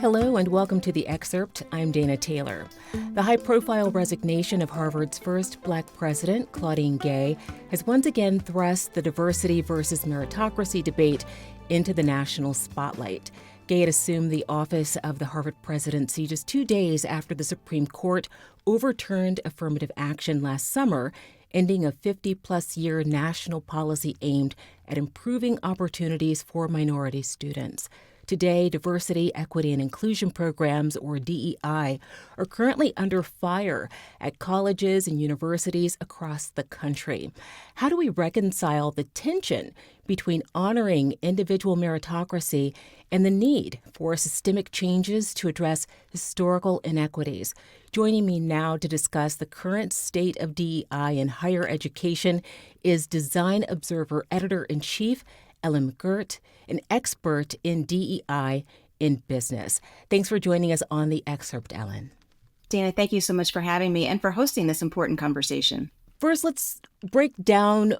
Hello and welcome to The Excerpt. I'm Dana Taylor. The high-profile resignation of Harvard's first black president, Claudine Gay, has once again thrust the diversity versus meritocracy debate into the national spotlight. Gay had assumed the office of the Harvard presidency just 2 days after the Supreme Court overturned affirmative action last summer, ending a 50-plus year national policy aimed at improving opportunities for minority students. Today, diversity, equity, and inclusion programs, or DEI, are currently under fire at colleges and universities across the country. How do we reconcile the tension between honoring individual meritocracy and the need for systemic changes to address historical inequities? Joining me now to discuss the current state of DEI in higher education is Design Observer Editor-in-Chief Ellen McGirt, an expert in DEI in business. Thanks for joining us on The Excerpt, Ellen. Dana, thank you so much for having me and for hosting this important conversation. First, let's break down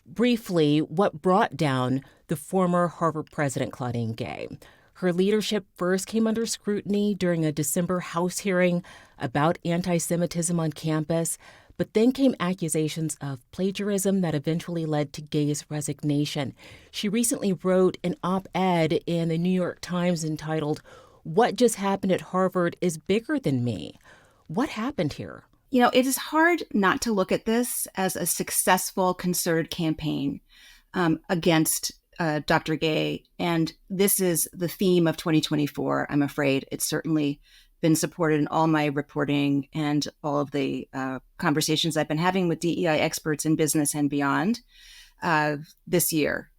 briefly what brought down the former Harvard president, Claudine Gay. Her leadership first came under scrutiny during a December House hearing about anti-Semitism on campus, but then came accusations of plagiarism that eventually led to Gay's resignation. She recently wrote an op-ed in the New York Times entitled, "What Just Happened at Harvard is Bigger Than Me." What happened here? You know, it is hard not to look at this as a successful, concerted campaign against Dr. Gay. And this is the theme of 2024, I'm afraid. It's certainly been supported in all my reporting and all of the conversations I've been having with DEI experts in business and beyond this year.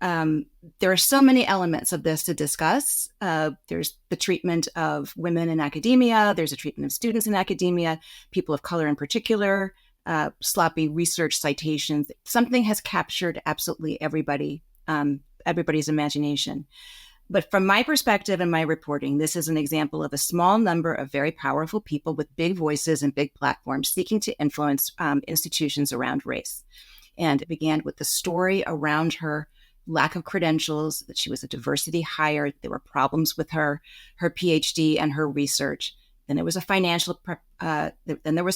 There are so many elements of this to discuss. There's the treatment of women in academia. There's a treatment of students in academia, people of color in particular, sloppy research citations. Something has captured absolutely everybody's imagination. But from my perspective and my reporting, this is an example of a small number of very powerful people with big voices and big platforms seeking to influence institutions around race. And it began with the story around her lack of credentials, that she was a diversity hire. There were problems with her PhD and her research. Then there was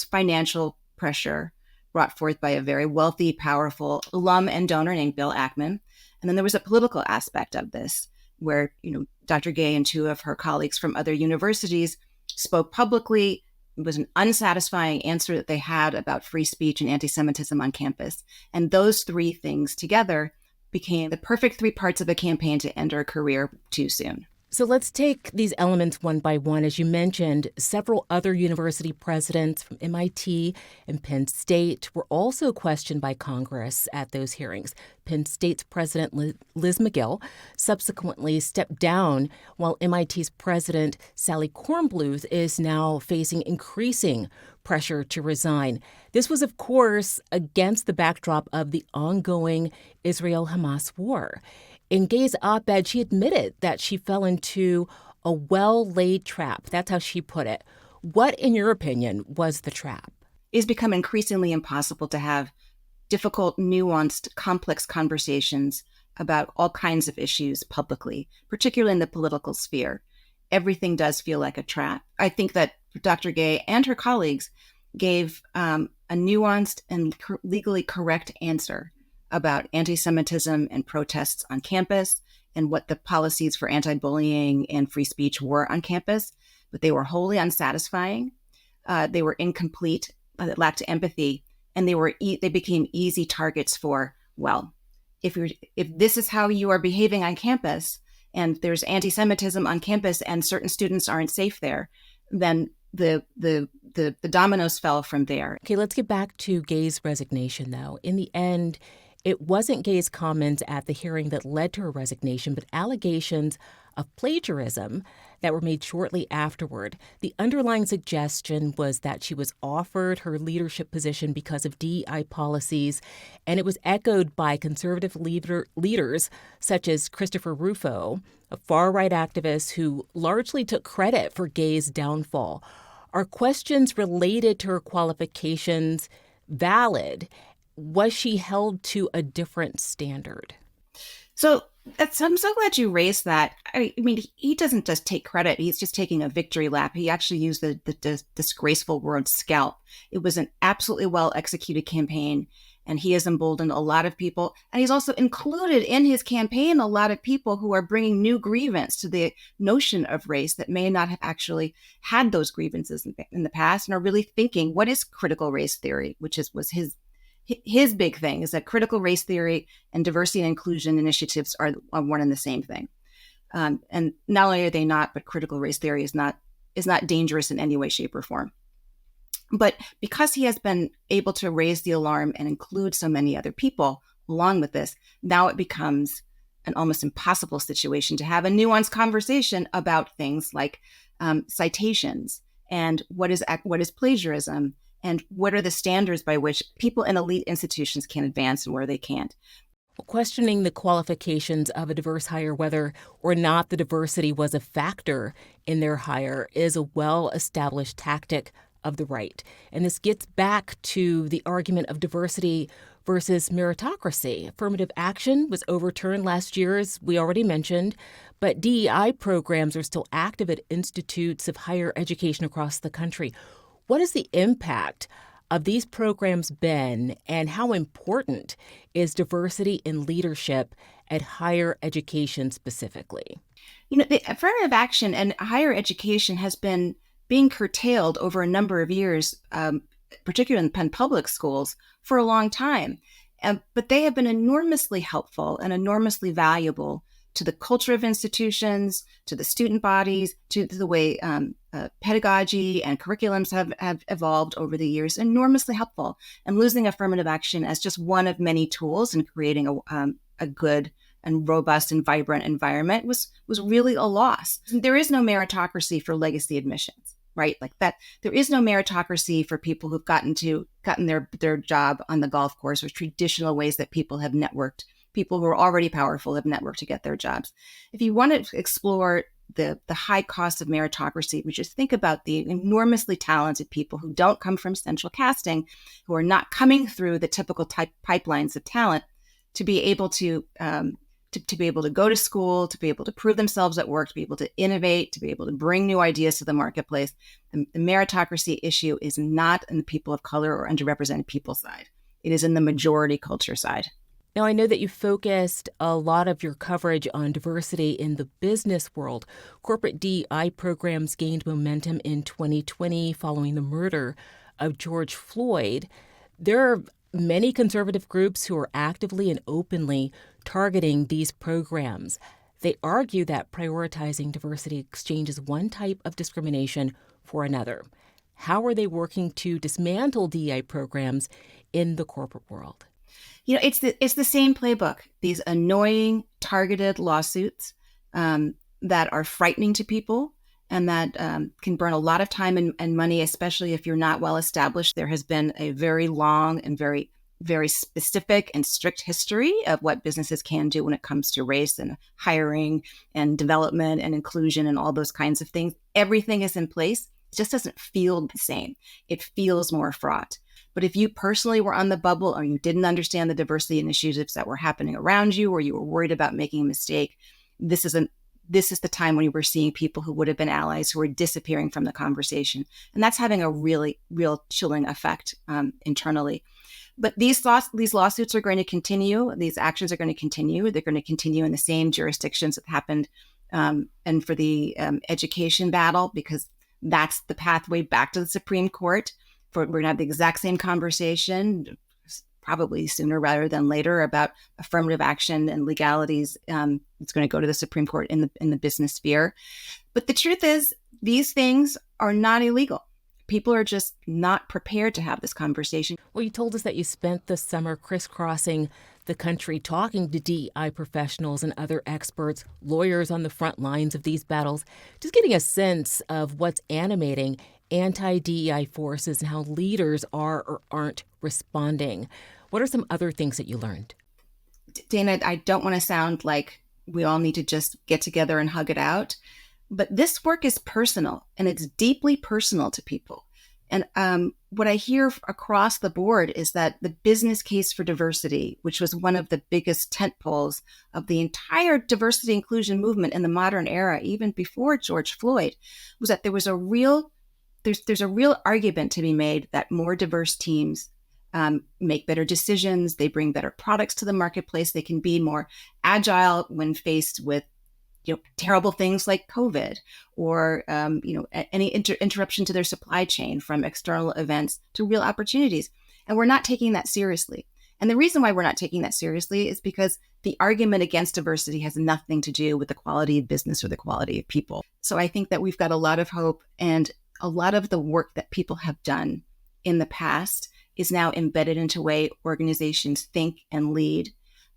financial pressure brought forth by a very wealthy, powerful alum and donor named Bill Ackman. And then there was a political aspect of this, where, Dr. Gay and two of her colleagues from other universities spoke publicly. It was an unsatisfying answer that they had about free speech and anti-Semitism on campus. And those three things together became the perfect three parts of a campaign to end her career too soon. So let's take these elements one by one. As you mentioned, several other university presidents from MIT and Penn State were also questioned by Congress at those hearings. Penn State's president, Liz Magill, subsequently stepped down, while MIT's president, Sally Kornbluth, is now facing increasing pressure to resign. This was, of course, against the backdrop of the ongoing Israel-Hamas war. In Gay's op-ed, she admitted that she fell into a well-laid trap. That's how she put it. What, in your opinion, was the trap? It's become increasingly impossible to have difficult, nuanced, complex conversations about all kinds of issues publicly, particularly in the political sphere. Everything does feel like a trap. I think that Dr. Gay and her colleagues gave a nuanced and legally correct answer about anti-Semitism and protests on campus and what the policies for anti-bullying and free speech were on campus, but they were wholly unsatisfying. They were incomplete, lacked empathy, and they became easy targets for, well, if this is how you are behaving on campus and there's anti-Semitism on campus and certain students aren't safe there, then the dominoes fell from there. Okay, let's get back to Gay's resignation, though. In the end, it wasn't Gay's comments at the hearing that led to her resignation, but allegations of plagiarism that were made shortly afterward. The underlying suggestion was that she was offered her leadership position because of DEI policies, and it was echoed by conservative leaders such as Christopher Rufo, a far-right activist who largely took credit for Gay's downfall. Are questions related to her qualifications valid? Was she held to a different standard? So I'm so glad you raised that. I mean, he doesn't just take credit. He's just taking a victory lap. He actually used the disgraceful word scalp. It was an absolutely well executed campaign, and he has emboldened a lot of people. And he's also included in his campaign a lot of people who are bringing new grievance to the notion of race that may not have actually had those grievances in the past, and are really thinking, what is critical race theory, was his big thing, is that critical race theory and diversity and inclusion initiatives are one and the same thing. And not only are they not, but critical race theory is not dangerous in any way, shape, or form. But because he has been able to raise the alarm and include so many other people along with this, now it becomes an almost impossible situation to have a nuanced conversation about things like citations and what is plagiarism, and what are the standards by which people in elite institutions can advance and where they can't. Questioning the qualifications of a diverse hire, whether or not the diversity was a factor in their hire, is a well-established tactic of the right. And this gets back to the argument of diversity versus meritocracy. Affirmative action was overturned last year, as we already mentioned, but DEI programs are still active at institutes of higher education across the country. What has the impact of these programs been, and how important is diversity in leadership at higher education specifically? The affirmative action and higher education has been being curtailed over a number of years, particularly in Penn Public Schools, for a long time. But they have been enormously helpful and enormously valuable to the culture of institutions, to the student bodies, to the way pedagogy and curriculums have evolved over the years, enormously helpful. And losing affirmative action as just one of many tools in creating a good and robust and vibrant environment was really a loss. There is no meritocracy for legacy admissions, right? Like that, there is no meritocracy for people who've gotten their job on the golf course, or traditional ways that people have networked. People who are already powerful have networked to get their jobs. If you want to explore the high cost of meritocracy, we just think about the enormously talented people who don't come from central casting, who are not coming through the typical pipelines of talent, to be able to be able to go to school, to be able to prove themselves at work, to be able to innovate, to be able to bring new ideas to the marketplace. The meritocracy issue is not in the people of color or underrepresented people side. It is in the majority culture side. Now, I know that you focused a lot of your coverage on diversity in the business world. Corporate DEI programs gained momentum in 2020 following the murder of George Floyd. There are many conservative groups who are actively and openly targeting these programs. They argue that prioritizing diversity exchanges one type of discrimination for another. How are they working to dismantle DEI programs in the corporate world? It's the same playbook. These annoying, targeted lawsuits that are frightening to people, and that can burn a lot of time and money, especially if you're not well established. There has been a very long and very, very specific and strict history of what businesses can do when it comes to race and hiring and development and inclusion and all those kinds of things. Everything is in place. It just doesn't feel the same. It feels more fraught. But if you personally were on the bubble, or you didn't understand the diversity initiatives that were happening around you, or you were worried about making a mistake, this is the time when you were seeing people who would have been allies who are disappearing from the conversation. And that's having a really, real chilling effect internally. But these lawsuits are going to continue. These actions are going to continue. They're going to continue in the same jurisdictions that happened and for the education battle, because that's the pathway back to the Supreme Court. We're going to have the exact same conversation, probably sooner rather than later, about affirmative action and legalities. It's going to go to the Supreme Court in the business sphere. But the truth is, these things are not illegal. People are just not prepared to have this conversation. Well, you told us that you spent the summer crisscrossing the country talking to DEI professionals and other experts, lawyers on the front lines of these battles, just getting a sense of what's animating anti-DEI forces and how leaders are or aren't responding. What are some other things that you learned? Dana, I don't want to sound like we all need to just get together and hug it out, but this work is personal, and it's deeply personal to people. And what I hear across the board is that the business case for diversity, which was one of the biggest tentpoles of the entire diversity inclusion movement in the modern era, even before George Floyd, was that there was there's a real argument to be made that more diverse teams make better decisions. They bring better products to the marketplace. They can be more agile when faced with terrible things like COVID or, any interruption to their supply chain, from external events to real opportunities. And we're not taking that seriously. And the reason why we're not taking that seriously is because the argument against diversity has nothing to do with the quality of business or the quality of people. So I think that we've got a lot of hope, and a lot of the work that people have done in the past is now embedded into the way organizations think and lead,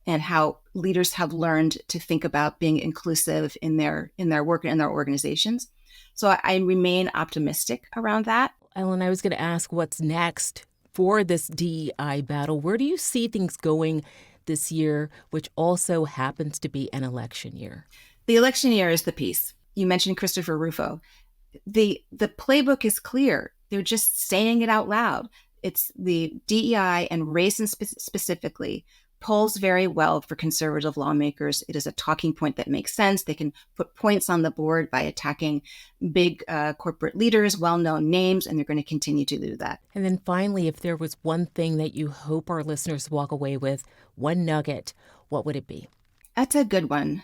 and how leaders have learned to think about being inclusive in their work and in their organizations. So I remain optimistic around that. Ellen, I was going to ask what's next for this DEI battle. Where do you see things going this year, which also happens to be an election year? The election year is the piece. You mentioned Christopher Rufo. The playbook is clear. They're just saying it out loud. It's the DEI and race specifically polls very well for conservative lawmakers. It is a talking point that makes sense. They can put points on the board by attacking big corporate leaders, well-known names, and they're going to continue to do that. And then finally, if there was one thing that you hope our listeners walk away with, one nugget, what would it be? That's a good one.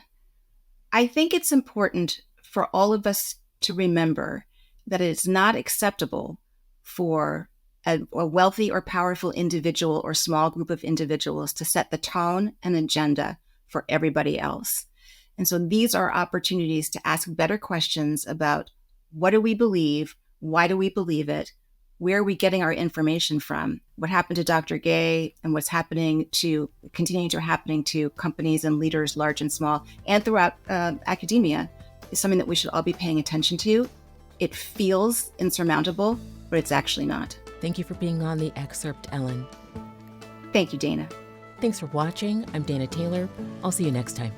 I think it's important for all of us to remember that it is not acceptable for a wealthy or powerful individual or small group of individuals to set the tone and agenda for everybody else. And so these are opportunities to ask better questions about what do we believe? Why do we believe it? Where are we getting our information from? What happened to Dr. Gay and what's continuing to happening to companies and leaders, large and small, and throughout academia is something that we should all be paying attention to. It feels insurmountable, but it's actually not. Thank you for being on The Excerpt, Ellen. Thank you, Dana. Thanks for watching. I'm Dana Taylor. I'll see you next time.